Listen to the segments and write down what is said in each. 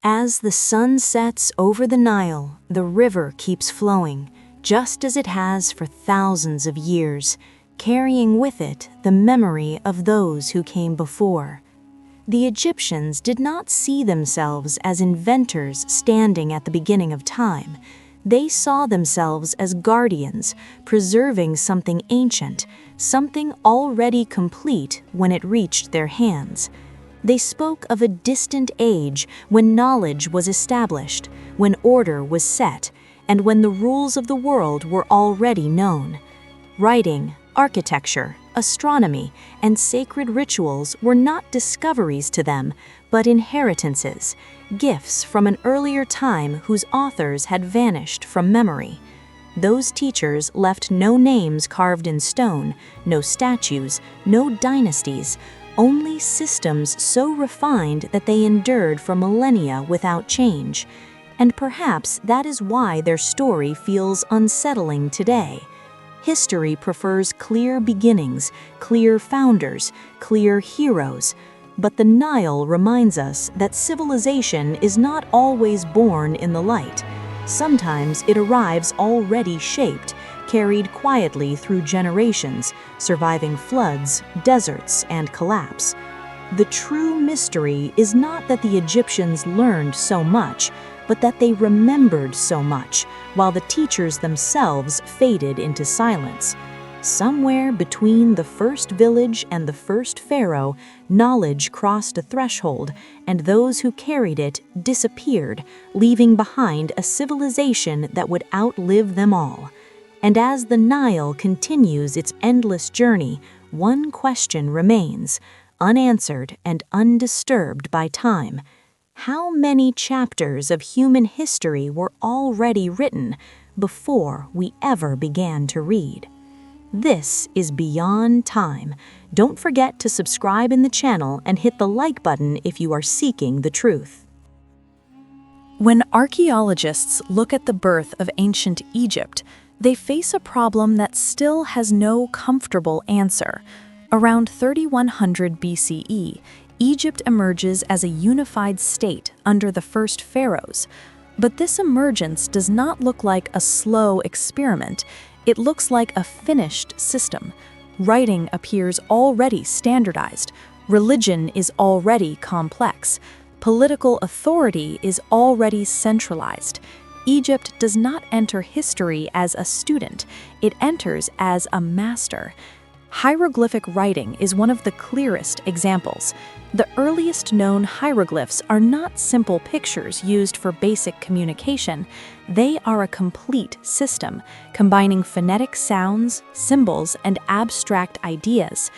As the sun sets over the Nile, the river keeps flowing, just as it has for thousands of years, carrying with it the memory of those who came before. The Egyptians did not see themselves as inventors standing at the beginning of time. They saw themselves as guardians, preserving something ancient, something already complete when it reached their hands. They spoke of a distant age when knowledge was established, when order was set, and when the rules of the world were already known. Writing, architecture, astronomy, and sacred rituals were not discoveries to them, but inheritances, gifts from an earlier time whose authors had vanished from memory. Those teachers left no names carved in stone, no statues, no dynasties, only systems so refined that they endured for millennia without change. And perhaps that is why their story feels unsettling today. History prefers clear beginnings, clear founders, clear heroes. But the Nile reminds us that civilization is not always born in the light. Sometimes it arrives already shaped, carried quietly through generations, surviving floods, deserts, and collapse. The true mystery is not that the Egyptians learned so much, but that they remembered so much, while the teachers themselves faded into silence. Somewhere between the first village and the first pharaoh, knowledge crossed a threshold, and those who carried it disappeared, leaving behind a civilization that would outlive them all. And as the Nile continues its endless journey, one question remains, unanswered and undisturbed by time. How many chapters of human history were already written before we ever began to read? This is Beyond Time. Don't forget to subscribe in the channel and hit the like button if you are seeking the truth. When archaeologists look at the birth of ancient Egypt, they face a problem that still has no comfortable answer. Around 3100 BCE, Egypt emerges as a unified state under the first pharaohs. But this emergence does not look like a slow experiment. It looks like a finished system. Writing appears already standardized. Religion is already complex. Political authority is already centralized. Egypt does not enter history as a student, it enters as a master. Hieroglyphic writing is one of the clearest examples. The earliest known hieroglyphs are not simple pictures used for basic communication. They are a complete system, combining phonetic sounds, symbols, and abstract ideas.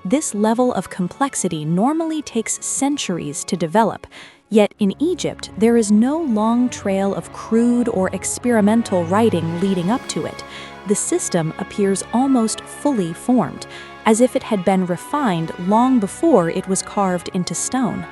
This level of complexity normally takes centuries to develop. Yet in Egypt, there is no long trail of crude or experimental writing leading up to it. The system appears almost fully formed, as if it had been refined long before it was carved into stone.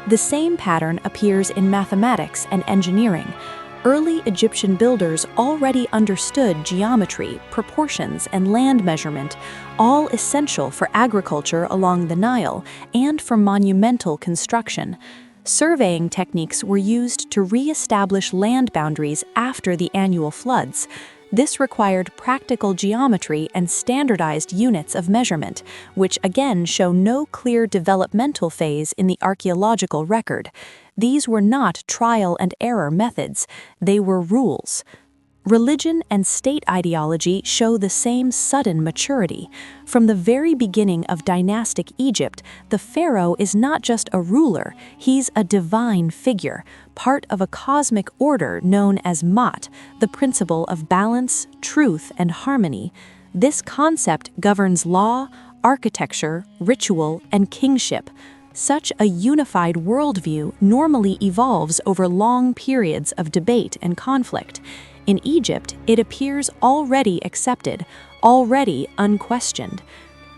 The same pattern appears in mathematics and engineering. Early Egyptian builders already understood geometry, proportions, and land measurement, all essential for agriculture along the Nile and for monumental construction. Surveying techniques were used to re-establish land boundaries after the annual floods. This required practical geometry and standardized units of measurement, which again show no clear developmental phase in the archaeological record. These were not trial and error methods, they were rules. Religion and state ideology show the same sudden maturity. From the very beginning of dynastic Egypt, the pharaoh is not just a ruler, he's a divine figure, part of a cosmic order known as Ma'at, the principle of balance, truth, and harmony. This concept governs law, architecture, ritual, and kingship. Such a unified worldview normally evolves over long periods of debate and conflict. In Egypt, it appears already accepted, already unquestioned.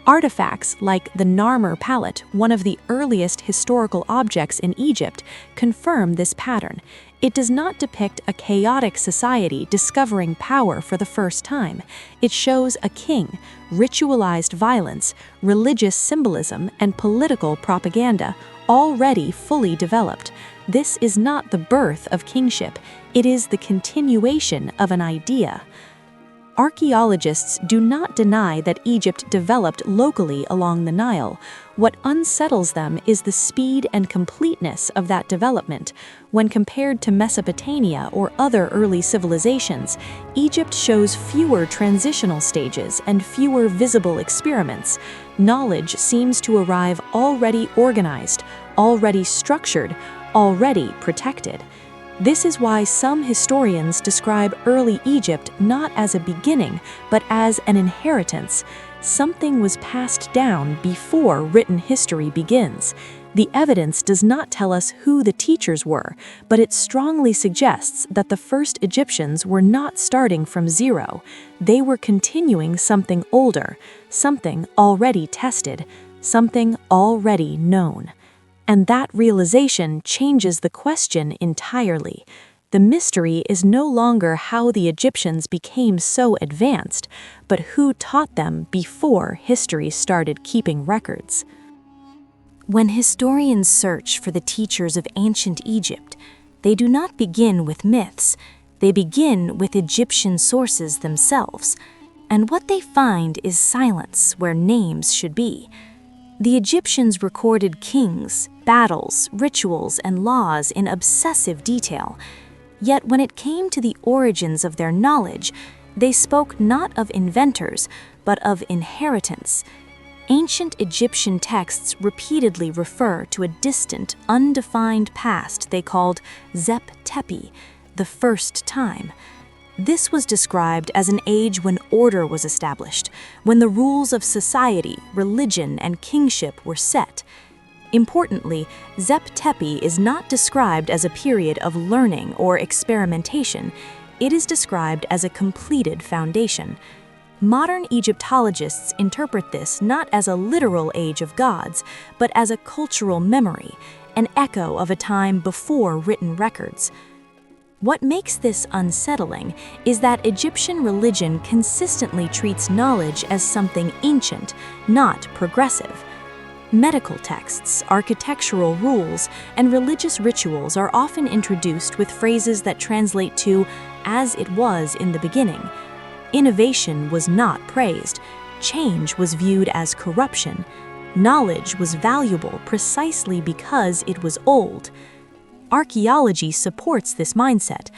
Artifacts like the Narmer palette, one of the earliest historical objects in Egypt, confirm this pattern. It does not depict a chaotic society discovering power for the first time. It shows a king, ritualized violence, religious symbolism, and political propaganda, already fully developed. This is not the birth of kingship, it is the continuation of an idea. Archaeologists do not deny that Egypt developed locally along the Nile. What unsettles them is the speed and completeness of that development. When compared to Mesopotamia or other early civilizations, Egypt shows fewer transitional stages and fewer visible experiments. Knowledge seems to arrive already organized, already structured, already protected. This is why some historians describe early Egypt not as a beginning, but as an inheritance. Something was passed down before written history begins. The evidence does not tell us who the teachers were, but it strongly suggests that the first Egyptians were not starting from zero. They were continuing something older, something already tested, something already known. And that realization changes the question entirely. The mystery is no longer how the Egyptians became so advanced, but who taught them before history started keeping records. When historians search for the teachers of ancient Egypt, they do not begin with myths, they begin with Egyptian sources themselves. And what they find is silence where names should be. The Egyptians recorded kings, battles, rituals, and laws in obsessive detail. Yet when it came to the origins of their knowledge, they spoke not of inventors, but of inheritance. Ancient Egyptian texts repeatedly refer to a distant, undefined past they called Zep Tepi, the first time. This was described as an age when order was established, when the rules of society, religion, and kingship were set. Importantly, Zep Tepi is not described as a period of learning or experimentation. It is described as a completed foundation. Modern Egyptologists interpret this not as a literal age of gods, but as a cultural memory, an echo of a time before written records. What makes this unsettling is that Egyptian religion consistently treats knowledge as something ancient, not progressive. Medical texts, architectural rules, and religious rituals are often introduced with phrases that translate to, "as it was in the beginning." Innovation was not praised. Change was viewed as corruption. Knowledge was valuable precisely because it was old. Archaeology supports this mindset.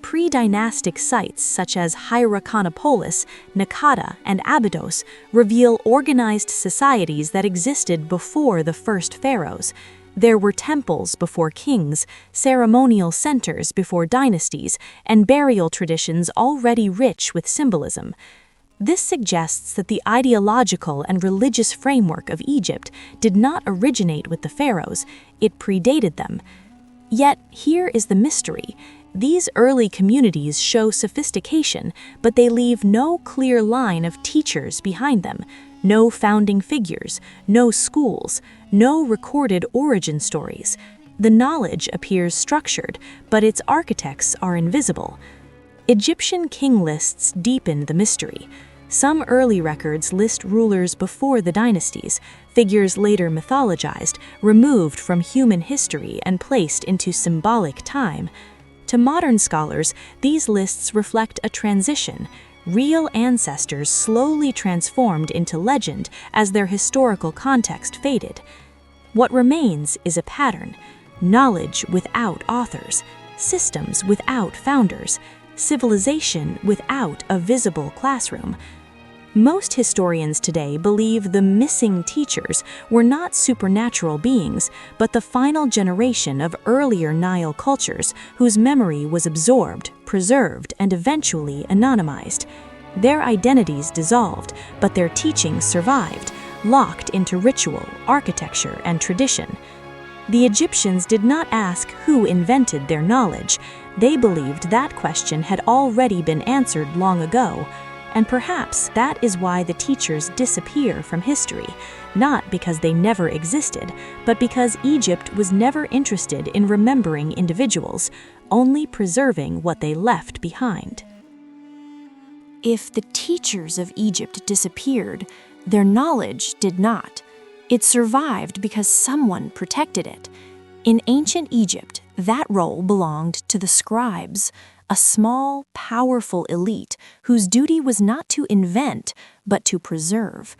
Predynastic sites such as Hierakonpolis, Nakata, and Abydos reveal organized societies that existed before the first pharaohs. There were temples before kings, ceremonial centers before dynasties, and burial traditions already rich with symbolism. This suggests that the ideological and religious framework of Egypt did not originate with the pharaohs, it predated them. Yet, here is the mystery. These early communities show sophistication, but they leave no clear line of teachers behind them, no founding figures, no schools, no recorded origin stories. The knowledge appears structured, but its architects are invisible. Egyptian king lists deepen the mystery. Some early records list rulers before the dynasties, figures later mythologized, removed from human history and placed into symbolic time. To modern scholars, these lists reflect a transition. Real ancestors slowly transformed into legend as their historical context faded. What remains is a pattern: knowledge without authors, systems without founders, civilization without a visible classroom. Most historians today believe the missing teachers were not supernatural beings, but the final generation of earlier Nile cultures whose memory was absorbed, preserved, and eventually anonymized. Their identities dissolved, but their teachings survived, locked into ritual, architecture, and tradition. The Egyptians did not ask who invented their knowledge. They believed that question had already been answered long ago. And perhaps that is why the teachers disappear from history, not because they never existed, but because Egypt was never interested in remembering individuals, only preserving what they left behind. If the teachers of Egypt disappeared, their knowledge did not. It survived because someone protected it. In ancient Egypt, That role belonged to the scribes, a small, powerful elite whose duty was not to invent, but to preserve.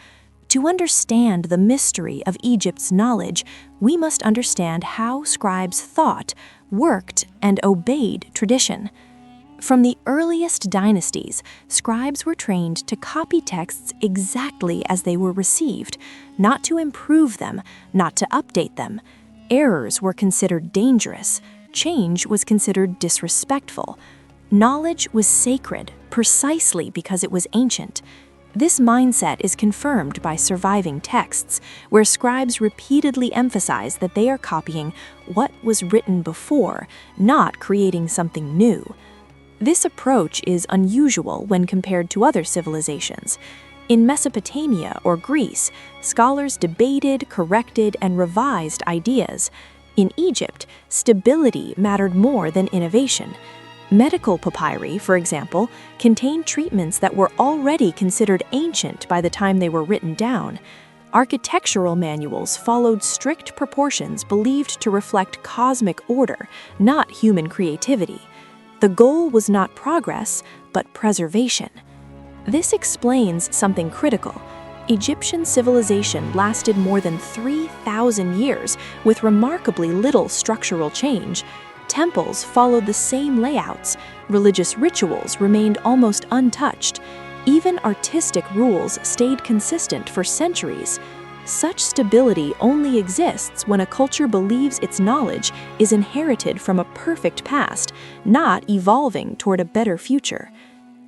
To understand the mystery of Egypt's knowledge, we must understand how scribes thought, worked, and obeyed tradition. From the earliest dynasties, scribes were trained to copy texts exactly as they were received, not to improve them, not to update them. Errors were considered dangerous. Change was considered disrespectful. Knowledge was sacred precisely because it was ancient. This mindset is confirmed by surviving texts, where scribes repeatedly emphasize that they are copying what was written before, not creating something new. This approach is unusual when compared to other civilizations. In Mesopotamia or Greece, scholars debated, corrected, and revised ideas. In Egypt, stability mattered more than innovation. Medical papyri, for example, contained treatments that were already considered ancient by the time they were written down. Architectural manuals followed strict proportions believed to reflect cosmic order, not human creativity. The goal was not progress, but preservation. This explains something critical. Egyptian civilization lasted more than 3,000 years with remarkably little structural change. Temples followed the same layouts, religious rituals remained almost untouched, even artistic rules stayed consistent for centuries. Such stability only exists when a culture believes its knowledge is inherited from a perfect past, not evolving toward a better future.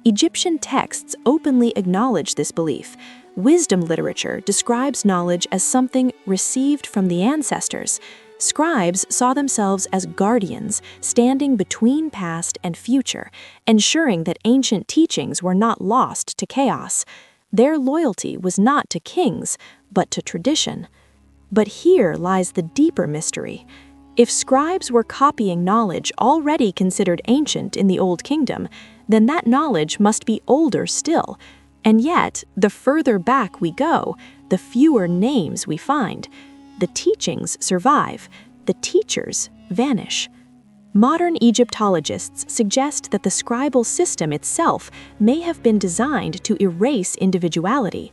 Egyptian texts openly acknowledge this belief. Wisdom literature describes knowledge as something received from the ancestors. Scribes saw themselves as guardians, standing between past and future, ensuring that ancient teachings were not lost to chaos. Their loyalty was not to kings, but to tradition. But here lies the deeper mystery. If scribes were copying knowledge already considered ancient in the Old Kingdom, then that knowledge must be older still. And yet, the further back we go, the fewer names we find. The teachings survive, the teachers vanish. Modern Egyptologists suggest that the scribal system itself may have been designed to erase individuality.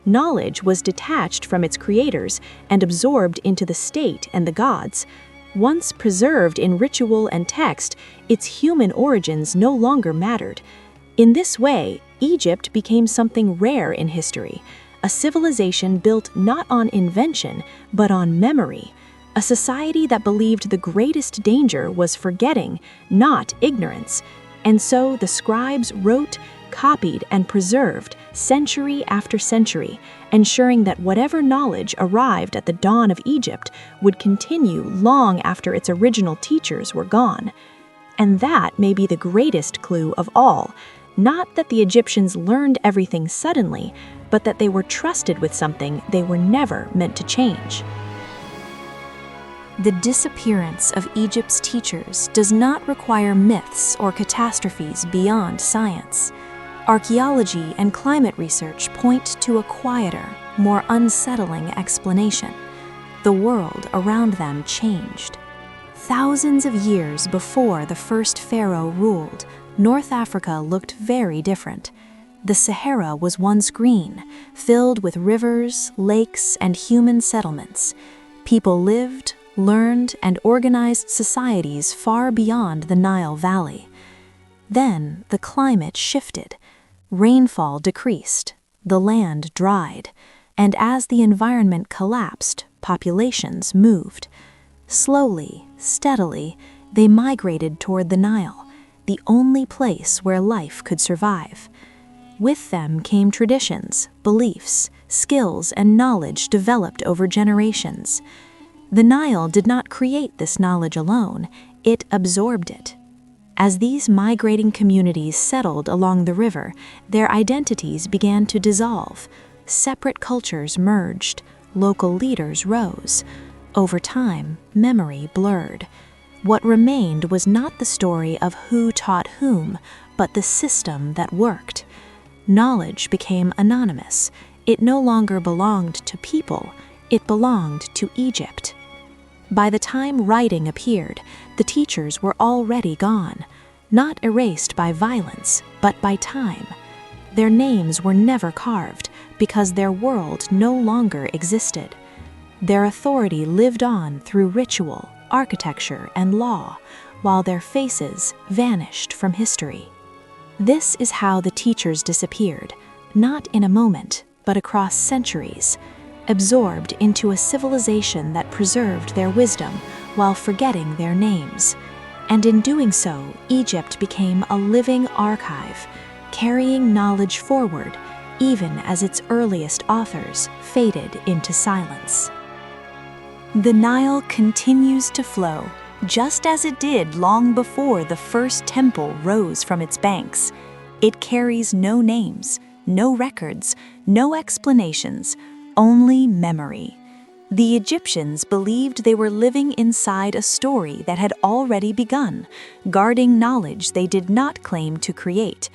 Knowledge was detached from its creators and absorbed into the state and the gods. Once preserved in ritual and text, its human origins no longer mattered. In this way, Egypt became something rare in history, a civilization built not on invention, but on memory, a society that believed the greatest danger was forgetting, not ignorance. And so the scribes wrote, copied, and preserved century after century, ensuring that whatever knowledge arrived at the dawn of Egypt would continue long after its original teachers were gone. And that may be the greatest clue of all, not that the Egyptians learned everything suddenly, but that they were trusted with something they were never meant to change. The disappearance of Egypt's teachers does not require myths or catastrophes beyond science. Archaeology and climate research point to a quieter, more unsettling explanation. The world around them changed. Thousands of years before the first pharaoh ruled, North Africa looked very different. The Sahara was once green, filled with rivers, lakes, and human settlements. People lived, learned, and organized societies far beyond the Nile Valley. Then the climate shifted. Rainfall decreased, the land dried, and as the environment collapsed, populations moved. Slowly, steadily, they migrated toward the Nile, the only place where life could survive. With them came traditions, beliefs, skills, and knowledge developed over generations. The Nile did not create this knowledge alone, it absorbed it. As these migrating communities settled along the river, their identities began to dissolve. Separate cultures merged, local leaders rose. Over time, memory blurred. What remained was not the story of who taught whom, but the system that worked. Knowledge became anonymous. It no longer belonged to people, it belonged to Egypt. By the time writing appeared, the teachers were already gone, not erased by violence, but by time. Their names were never carved because their world no longer existed. Their authority lived on through ritual, architecture, and law, while their faces vanished from history. This is how the teachers disappeared, not in a moment, but across centuries, absorbed into a civilization that preserved their wisdom while forgetting their names. And in doing so, Egypt became a living archive, carrying knowledge forward, even as its earliest authors faded into silence. The Nile continues to flow, just as it did long before the first temple rose from its banks. It carries no names, no records, no explanations, only memory. The Egyptians believed they were living inside a story that had already begun, guarding knowledge they did not claim to create.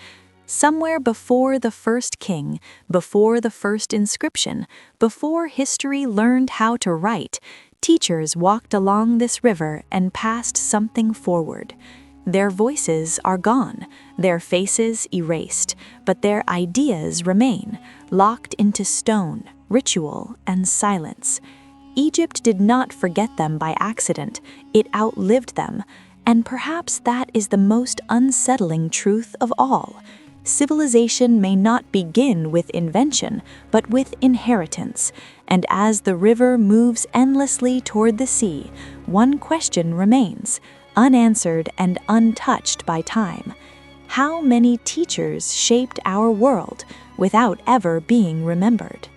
Somewhere before the first king, before the first inscription, before history learned how to write, teachers walked along this river and passed something forward. Their voices are gone, their faces erased, but their ideas remain, locked into stone, ritual, and silence. Egypt did not forget them by accident, it outlived them, and perhaps that is the most unsettling truth of all. Civilization may not begin with invention, but with inheritance, and as the river moves endlessly toward the sea, one question remains, unanswered and untouched by time. How many teachers shaped our world without ever being remembered?